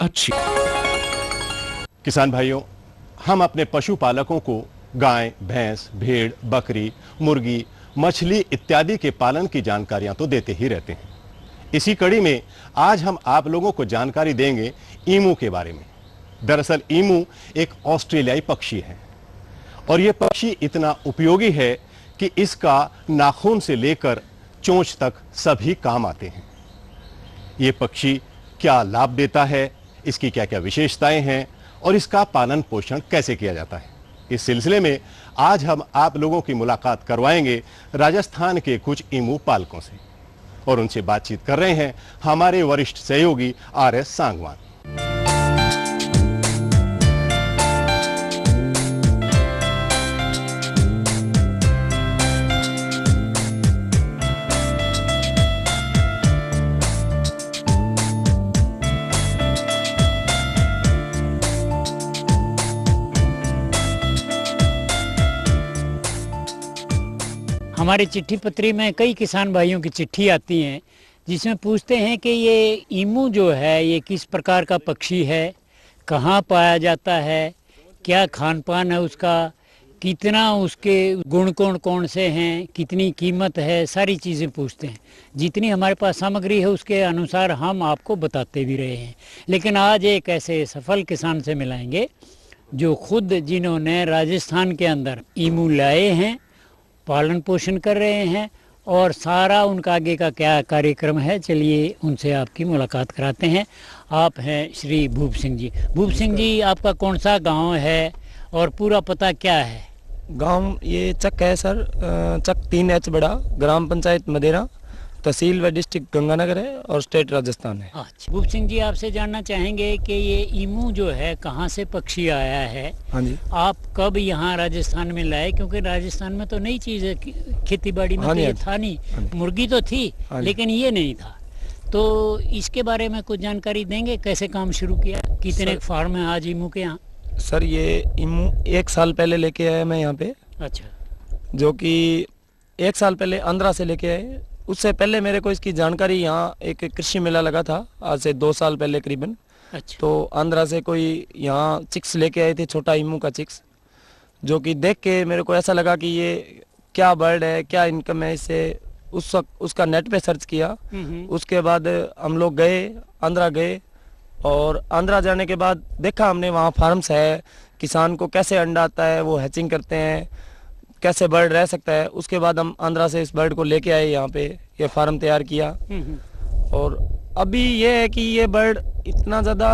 अच्छी। किसान भाइयों, हम अपने पशुपालकों को गाय, भैंस, भेड़, बकरी, मुर्गी, मछली इत्यादि के पालन की जानकारियां तो देते ही रहते हैं। इसी कड़ी में आज हम आप लोगों को जानकारी देंगे ईमू के बारे में। दरअसल ईमू एक ऑस्ट्रेलियाई पक्षी है और यह पक्षी इतना उपयोगी है कि इसका नाखून से लेकर चोंच तक सभी काम आते हैं। यह पक्षी क्या लाभ देता है, इसकी क्या क्या विशेषताएं हैं और इसका पालन पोषण कैसे किया जाता है, इस सिलसिले में आज हम आप लोगों की मुलाकात करवाएंगे राजस्थान के कुछ ईमू पालकों से और उनसे बातचीत कर रहे हैं हमारे वरिष्ठ सहयोगी आर.एस. सांगवान। हमारे चिट्ठी पत्री में कई किसान भाइयों की चिट्ठी आती हैं जिसमें पूछते हैं कि ये ईमू जो है ये किस प्रकार का पक्षी है, कहाँ पाया जाता है, क्या खान पान है उसका, कितना उसके गुण कौन कौन से हैं, कितनी कीमत है, सारी चीज़ें पूछते हैं। जितनी हमारे पास सामग्री है उसके अनुसार हम आपको बताते भी रहे हैं। लेकिन आज एक ऐसे सफल किसान से मिलाएंगे जो खुद जिन्होंने राजस्थान के अंदर ईमू लाए हैं, पालन पोषण कर रहे हैं और सारा उनका आगे का क्या कार्यक्रम है, चलिए उनसे आपकी मुलाकात कराते हैं। आप हैं श्री भूप सिंह जी। भूप सिंह जी, आपका कौन सा गांव है और पूरा पता क्या है? गांव ये चक है सर, चक 3H बड़ा, ग्राम पंचायत मदेरा, तहसील व डिस्ट्रिक्ट गंगानगर है और स्टेट राजस्थान है। अच्छा, भूप सिंह जी आपसे जानना चाहेंगे कि ये ईमू जो है कहाँ से पक्षी आया है? हाँ जी। आप कब यहाँ राजस्थान में लाए? क्योंकि राजस्थान में तो नई चीज़ है, खेती बाड़ी में हाँ तो जी, ये था नहीं, मुर्गी तो थी लेकिन ये नहीं था। तो इसके बारे में कुछ जानकारी देंगे, कैसे काम शुरू किया, कितने फार्म है आज ईमू के यहाँ? सर ये ईमू 1 साल पहले लेके आया मैं यहाँ पे। अच्छा। जो कि 1 साल पहले आंध्रा से लेके आए। उससे पहले मेरे को इसकी जानकारी यहाँ एक कृषि मेला लगा था आज से 2 साल पहले करीबन। अच्छा। तो आंध्रा से कोई यहाँ चिक्स लेके आए थे, छोटा ईमू का चिक्स, जो कि देख के मेरे को ऐसा लगा कि ये क्या बर्ड है, क्या इनकम है इससे। उस वक्त उसका नेट पे सर्च किया। उसके बाद हम लोग गए, आंध्रा गए और आंध्रा जाने के बाद देखा हमने वहाँ फार्म्स है, किसान को कैसे अंडा आता है, वो हैचिंग करते हैं, कैसे बर्ड रह सकता है। उसके बाद हम आंध्रा से इस बर्ड को लेके आए यहाँ पे, ये फार्म तैयार किया। और अभी ये है कि ये बर्ड इतना ज़्यादा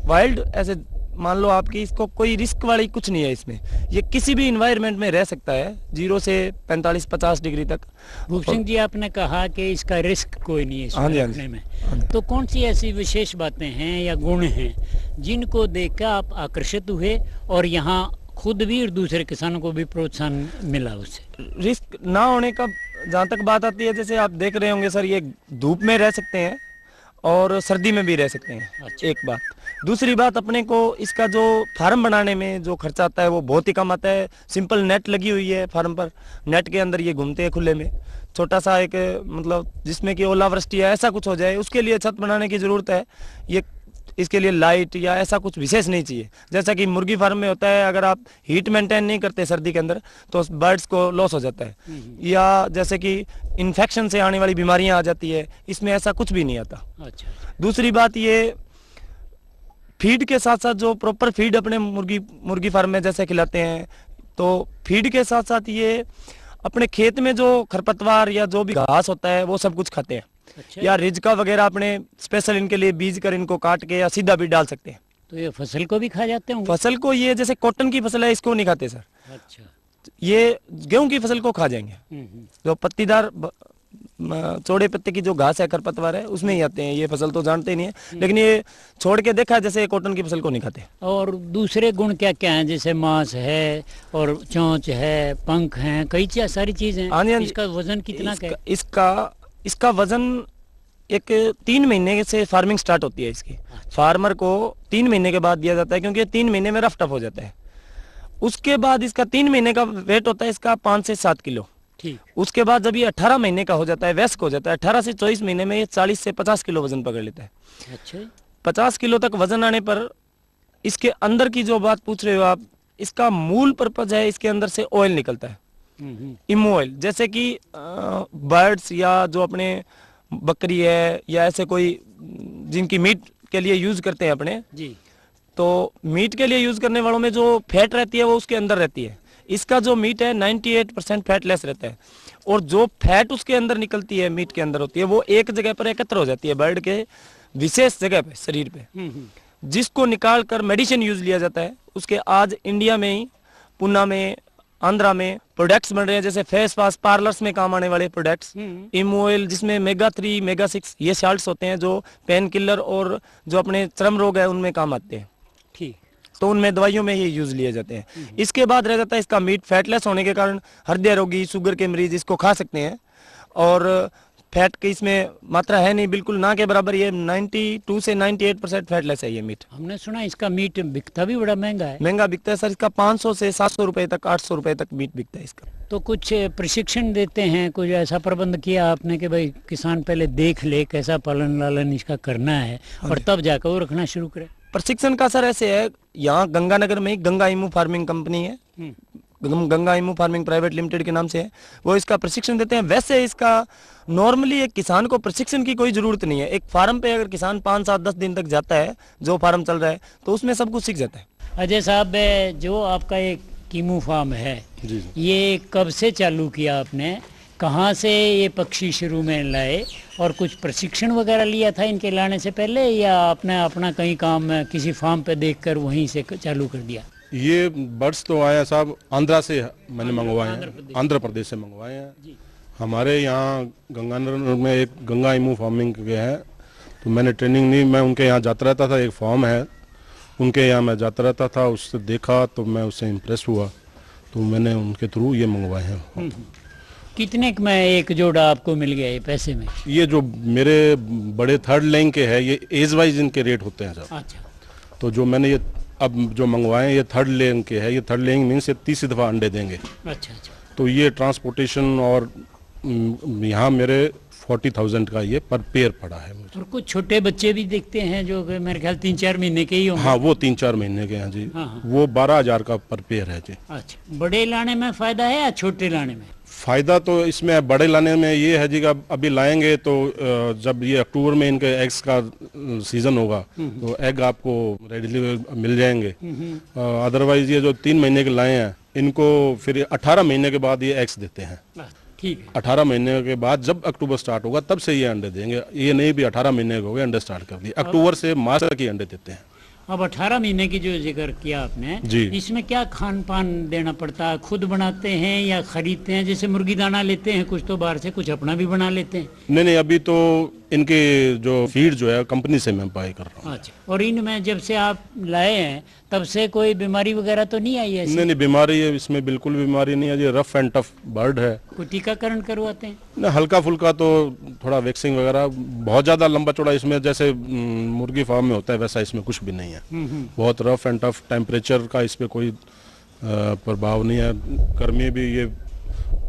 वाइल्ड, ऐसे मान लो आपकी, इसको कोई रिस्क वाली कुछ नहीं है इसमें। ये किसी भी इन्वायरमेंट में रह सकता है, 0 से 45-50 डिग्री तक। भूप सिंह जी, आपने कहा कि इसका रिस्क कोई नहीं है हाँ जी, रखने में, तो कौन सी ऐसी विशेष बातें हैं या गुण हैं जिनको देखकर आप आकर्षित हुए और यहाँ खुद भी और दूसरे किसानों को भी प्रोत्साहन मिला उससे? रिस्क ना होने का जहाँ तक बात आती है, जैसे आप देख रहे होंगे सर, ये धूप में रह सकते हैं और सर्दी में भी रह सकते हैं। अच्छा। एक बात। दूसरी बात, अपने को इसका जो फार्म बनाने में जो खर्चा आता है वो बहुत ही कम आता है। सिंपल नेट लगी हुई है फार्म पर, नेट के अंदर ये घूमते हैं खुले में। छोटा सा एक मतलब जिसमें कि ओलावृष्टि है ऐसा कुछ हो जाए, उसके लिए छत बनाने की ज़रूरत है। ये इसके लिए लाइट या ऐसा कुछ विशेष नहीं चाहिए। जैसा कि मुर्गी फार्म में होता है, अगर आप हीट मेंटेन नहीं करते सर्दी के अंदर तो बर्ड्स को लॉस हो जाता है, या जैसे कि इन्फेक्शन से आने वाली बीमारियां आ जाती है, इसमें ऐसा कुछ भी नहीं आता। अच्छा। दूसरी बात, ये फीड के साथ साथ जो प्रॉपर फीड अपने मुर्गी फार्म में जैसे खिलाते हैं, तो फीड के साथ साथ ये अपने खेत में जो खरपतवार या जो भी घास होता है वो सब कुछ खाते हैं। अच्छा। या रिजका वगैरह अपने स्पेशल इनके लिए बीज कर इनको काट के या सीधा भी डाल सकते हैं। तो ये फसल को भी खा जाते हैं? फसल को, ये जैसे कॉटन की फसल है इसको नहीं खाते सर। अच्छा। ये गेहूं की फसल को खा जाएंगे। जो पत्तीदार चौड़े पत्ते की जो घास है, खरपतवार है, उसमें ही आते हैं। ये फसल तो जानते ही नहीं है, लेकिन ये छोड़ के देखा जैसे कॉटन की फसल को नहीं खाते। और दूसरे गुण क्या क्या हैं? जैसे मांस है और चोंच है, पंख हैं, कई सारी चीजें। इसका वजन कितना है? इसका वजन एक 3 महीने से फार्मिंग स्टार्ट होती है इसकी। फार्मर को 3 महीने के बाद दिया जाता है, क्योंकि 3 महीने में रफ टफ हो जाता है। उसके बाद इसका 3 महीने का वेट होता है इसका 5 से 7 किलो। ठीक। उसके बाद जब ये 18 महीने का हो जाता है, वयस्क हो जाता है, 18 से 24 महीने में ये 40 से 50 किलो वजन पकड़ लेता है। अच्छा। 50 किलो तक वजन आने पर इसके अंदर की जो बात पूछ रहे हो आप, इसका मूल पर्पज है, इसके अंदर से ऑयल निकलता है, इमू ऑयल। जैसे कि बर्ड्स या जो अपने बकरी है या ऐसे कोई जिनकी मीट के लिए यूज करते हैं अपने जी, तो मीट के लिए यूज करने वालों में जो फैट रहती है वो उसके अंदर रहती है। इसका जो मीट है 98% फैटलेस रहता है, और जो फैट उसके अंदर निकलती है, मीट के अंदर होती है, वो एक जगह पर एकत्र हो जाती है बर्ड के विशेष जगह पे शरीर पे, जिसको निकाल कर मेडिसिन यूज लिया जाता है। उसके आज इंडिया में ही पुणे में, आंध्रा में प्रोडक्ट्स बन रहे हैं, जैसे फेस वॉश, पार्लर्स में काम आने वाले प्रोडक्ट्स, इमू ऑयल जिसमें मेगा 3 मेगा 6 ये साल्ट्स होते हैं जो पेन किलर और जो अपने चर्म रोग है उनमें काम आते हैं। ठीक, तो उनमें दवाइयों में ये यूज लिए जाते हैं। इसके बाद रह जाता है इसका मीट फैटलेस होने के कारण हृदय रोगी, शुगर के मरीज इसको खा सकते हैं, और फैट की इसमें मात्रा है नहीं, बिल्कुल ना के बराबर। ये 92 से 98% फैटलेस है ये मीट। हमने सुना इसका मीट बिकता भी बड़ा महंगा है। महंगा बिकता है सर, इसका 500 से 700 रुपए तक, 800 रुपए तक मीट बिकता है इसका। तो कुछ प्रशिक्षण देते हैं, कुछ ऐसा प्रबंध किया आपने कि भाई किसान पहले देख ले कैसा पालन लालन इसका करना है और तब जाकर वो रखना शुरू करे? प्रशिक्षण का सर ऐसे है, यहाँ गंगानगर में ही गंगा इमू फार्मिंग कंपनी है, Ganga emu farming private limited के नाम से है, वो इसका प्रशिक्षण देते हैं। वैसे इसका नॉर्मली एक किसान को प्रशिक्षण की कोई जरूरत नहीं है। एक फार्म पे अगर किसान 5, 7, 10 दिन तक जाता है, जो फार्म चल रहा है, तो उसमें सब कुछ सीख जाता है। अजय साहब, जो आपका एक कीमू फार्म है, जी। ये कब से चालू किया आपने? कहाँ से ये पक्षी शुरू में लाए और कुछ प्रशिक्षण वगैरह लिया था इनके लाने से पहले, या आपने अपना कहीं काम किसी फार्म पे देखकर वहीं से चालू कर दिया? ये बर्ड्स तो आया साहब आंध्रा से मैंने मंगवाए हैं, आंध्र प्रदेश से मंगवाए हैं। हमारे यहाँ गंगानगर में एक गंगा इमू फार्मिंग के है, तो मैंने ट्रेनिंग ली। मैं उनके यहाँ जाता रहता था, एक फार्म है उनके यहाँ मैं जाता रहता था, उससे देखा तो मैं उससे इम्प्रेस हुआ, तो मैंने उनके थ्रू ये मंगवाए हैं। कितने में एक जोड़ा आपको मिल गया ये पैसे में? ये जो मेरे बड़े थर्ड लेइंग के है, ये एज वाइज इनके रेट होते हैं साहब। अच्छा, तो जो मैंने ये अब जो मंगवाए ये थर्ड लेइंग के है, ये थर्ड लेइंग मीन्स ये 30 दफ़ा अंडे देंगे। अच्छा अच्छा। तो ये ट्रांसपोर्टेशन और यहाँ मेरे 40,000 का ये पर पेयर पड़ा है मुझे। और कुछ छोटे बच्चे भी देखते हैं जो कि मेरे ख्याल 3-4 महीने के ही होंगे। हाँ, वो 3-4 महीने के हैं जी। हाँ। वो 12,000 का पर पेयर है जी। अच्छा, बड़े लाने में फायदा है या छोटे लाने में? फायदा तो इसमें बड़े लाने में ये है जी, अभी लाएंगे तो जब ये अक्टूबर में इनके एग्स का सीजन होगा तो एग आपको रेडीली मिल जाएंगे। अदरवाइज ये जो 3 महीने के लाए हैं, इनको फिर 18 महीने के बाद ये एग्स देते हैं। ठीक है। 18 महीने के बाद जब अक्टूबर स्टार्ट होगा तब से ये अंडे देंगे। ये नहीं भी 18 महीने के हो गए अंडे स्टार्ट कर दिए, अक्टूबर से मार्च तक ये अंडे देते हैं। अब 18 महीने की जो जिक्र किया आपने जी, इसमें क्या खान पान देना पड़ता है? खुद बनाते हैं या खरीदते हैं? जैसे मुर्गी दाना लेते हैं कुछ तो बाहर से, कुछ अपना भी बना लेते हैं? नहीं, अभी तो इनके जो फीड जो है कंपनी से मैं बाय कर रहा हूँ। अच्छा, और इनमें जब से आप लाए हैं तब से कोई बीमारी वगैरह तो नहीं आई है? नहीं, बीमारी है इसमें, बिल्कुल बीमारी नहीं है। ये रफ एंड टफ बर्ड है। कोई टीकाकरण करवाते हैं? ना, हल्का फुल्का तो थोड़ा वैक्सीन वगैरह, बहुत ज्यादा लंबा चौड़ा इसमें जैसे मुर्गी फार्म में होता है वैसा इसमें कुछ भी नहीं है। बहुत रफ एंड टफ, टेम्परेचर का इस पे कोई प्रभाव नहीं है। गर्मी भी ये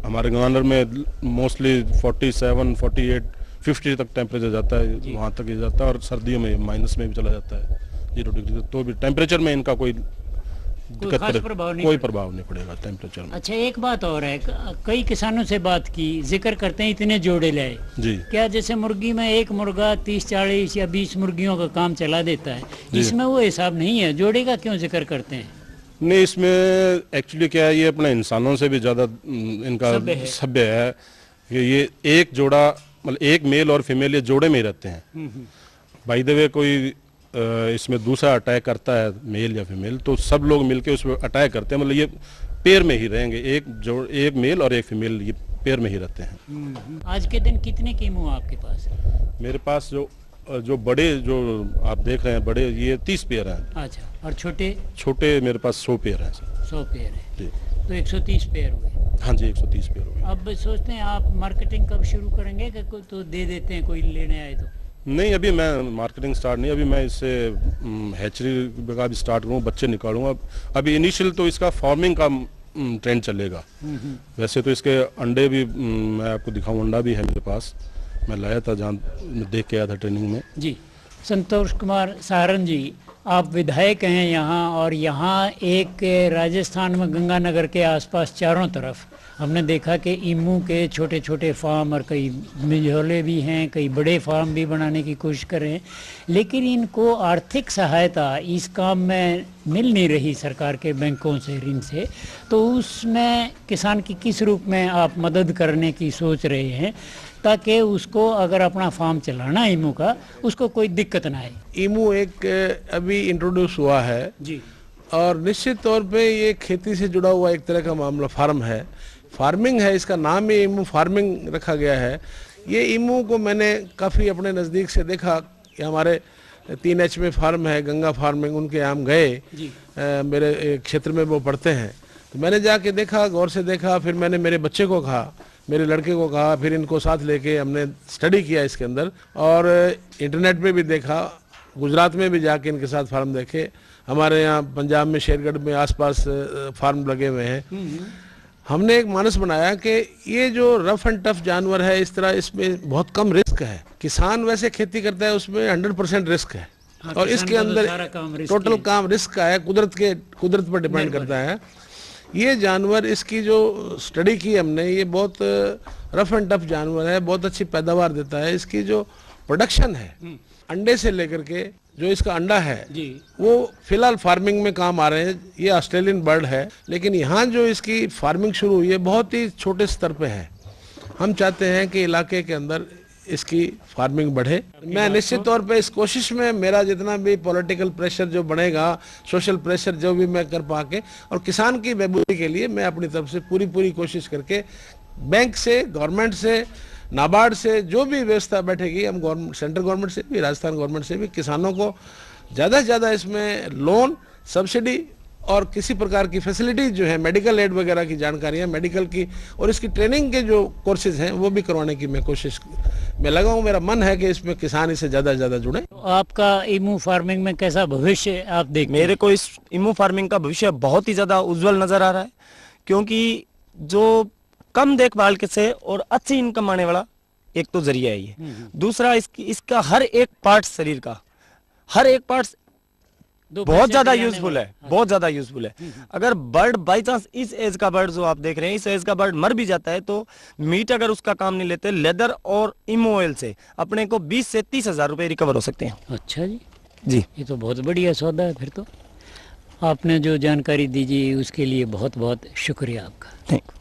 हमारे गंगानगर में मोस्टली 47, 48, 50 तक टेम्परेचर जाता है, वहाँ तक ही जाता है। और सर्दियों में माइनस में भी चला जाता है 0 डिग्री, तो भी टेम्परेचर में इनका कोई दिक्कत खास प्रभाव नहीं कोई प्रभाव नहीं पड़ेगा टेम्परेचर में। अच्छा, एक बात और है, कई किसानों से बात की, जिक्र करते हैं इतने जोड़े लाए जी। क्या जैसे मुर्गी में एक मुर्गा 30, 40 या 20 मुर्गियों का काम चला देता है, इसमें वो हिसाब नहीं है? जोड़े का क्यों जिक्र करते हैं? नहीं, इसमें एक्चुअली क्या है, ये अपने इंसानों से भी ज्यादा इनका सभ्य है कि ये एक जोड़ा, मतलब एक मेल और फीमेल ये जोड़े में ही रहते हैं। बाय द वे कोई इसमें दूसरा अटैक करता है मेल या फीमेल, तो सब लोग मिलके उस पर अटैक करते हैं। मतलब ये पेयर में ही रहेंगे, एक मेल और एक फीमेल ये पेयर में ही रहते हैं। आज के दिन कितने कीमू आपके पास? मेरे पास जो बड़े जो आप देख रहे हैं बड़े, ये 30 पेयर हैं। अच्छा, और छोटे? छोटे मेरे पास 100 पेयर हैं सर। 100 पेयर है जी। तो 130 पेयर हो गए। हाँ जी, 130 पेयर हो गए। अब सोचते हैं आप मार्केटिंग कब शुरू करेंगे कि तो दे देते हैं कोई लेने आए तो? नहीं, अभी मैं मार्केटिंग स्टार्ट नहीं, अभी मैं इससे हैचरी का भी स्टार्ट करूँ, बच्चे निकालूंगा। अभी इनिशियल तो इसका फार्मिंग का ट्रेंड चलेगा। वैसे तो इसके अंडे भी मैं आपको दिखाऊं, अंडा भी है मेरे पास, मैं लाया था, जहाँ देख के आया था ट्रेनिंग में। जी। संतोष कुमार सहारण जी, आप विधायक हैं यहाँ, और यहाँ एक राजस्थान में गंगानगर के आसपास चारों तरफ हमने देखा कि ईमू के छोटे छोटे फार्म और कई मिझोले भी हैं, कई बड़े फार्म भी बनाने की कोशिश कर रहे हैं, लेकिन इनको आर्थिक सहायता इस काम में मिल नहीं रही सरकार के बैंकों से, ऋण से। तो उसमें किसान की किस रूप में आप मदद करने की सोच रहे हैं ताकि उसको अगर अपना फार्म चलाना है ईमू का, उसको कोई दिक्कत ना आए? ईमू एक अभी इंट्रोड्यूस हुआ है जी, और निश्चित तौर पे ये खेती से जुड़ा हुआ एक तरह का मामला फार्म है, फार्मिंग है, इसका नाम ही ईमू फार्मिंग रखा गया है। ये ईमू को मैंने काफ़ी अपने नज़दीक से देखा कि हमारे 3H में फार्म है, गंगा फार्मिंग, उनके यहाँ हम गए, मेरे क्षेत्र में वो पढ़ते हैं, तो मैंने जाके देखा, गौर से देखा, फिर मैंने मेरे बच्चे को कहा, मेरे लड़के को कहा, फिर इनको साथ लेके हमने स्टडी किया इसके अंदर, और इंटरनेट पे भी देखा, गुजरात में भी जाके इनके साथ फार्म देखे, हमारे यहाँ पंजाब में शेरगढ़ में आसपास फार्म लगे हुए हैं। हमने एक मानस बनाया कि ये जो रफ एंड टफ जानवर है, इस तरह इसमें बहुत कम रिस्क है। किसान वैसे खेती करता है उसमें 100% रिस्क है, और इसके अंदर टोटल काम रिस्क का है, कुदरत पर डिपेंड करता है। ये जानवर, इसकी जो स्टडी की हमने, ये बहुत रफ एंड टफ जानवर है, बहुत अच्छी पैदावार देता है। इसकी जो प्रोडक्शन है, अंडे से लेकर के जो इसका अंडा है वो फिलहाल फार्मिंग में काम आ रहे हैं। ये ऑस्ट्रेलियन बर्ड है, लेकिन यहाँ जो इसकी फार्मिंग शुरू हुई है बहुत ही छोटे स्तर पे है। हम चाहते हैं कि इलाके के अंदर इसकी फार्मिंग बढ़े। मैं निश्चित तौर पे इस कोशिश में मेरा जितना भी पॉलिटिकल प्रेशर जो बनेगा, सोशल प्रेशर जो भी मैं कर पाके, और किसान की बहबूदी के लिए मैं अपनी तरफ से पूरी कोशिश करके बैंक से, गवर्नमेंट से, नाबार्ड से जो भी व्यवस्था बैठेगी, हम सेंट्रल गवर्नमेंट से भी, राजस्थान गवर्नमेंट से भी किसानों को ज़्यादा से ज़्यादा इसमें लोन, सब्सिडी और किसी प्रकार की फैसिलिटीज जो है, मेडिकल एड वगैरह की जानकारियाँ, मेडिकल की और इसकी ट्रेनिंग के जो कोर्सेज हैं वो भी करवाने की मैं कोशिश में लगा हूँ। मेरा मन है कि इसमें किसान इससे ज़्यादा से ज़्यादा जुड़े। आपका ईमू फार्मिंग में कैसा भविष्य आप देखते हैं? मेरे को इस ईमू फार्मिंग का भविष्य बहुत ही ज़्यादा उज्जवल नज़र आ रहा है, क्योंकि जो कम देखभाल के से और अच्छी इनकम आने वाला एक तो जरिया है ये। दूसरा, इसका हर एक पार्ट, शरीर का हर एक पार्ट बहुत ज्यादा यूजफुल है, बहुत ज्यादा यूजफुल है। अगर बर्ड बाई चांस, इस एज का बर्ड जो आप देख रहे हैं, इस एज का बर्ड मर भी जाता है तो मीट अगर उसका काम नहीं लेते, लेदर और ईमू ऑयल से अपने को 20 से 30 हजार रुपए रिकवर हो सकते हैं। अच्छा जी, जी ये तो बहुत बढ़िया सौदा है। फिर तो आपने जो जानकारी दी जी उसके लिए बहुत बहुत शुक्रिया आपका। Thank you.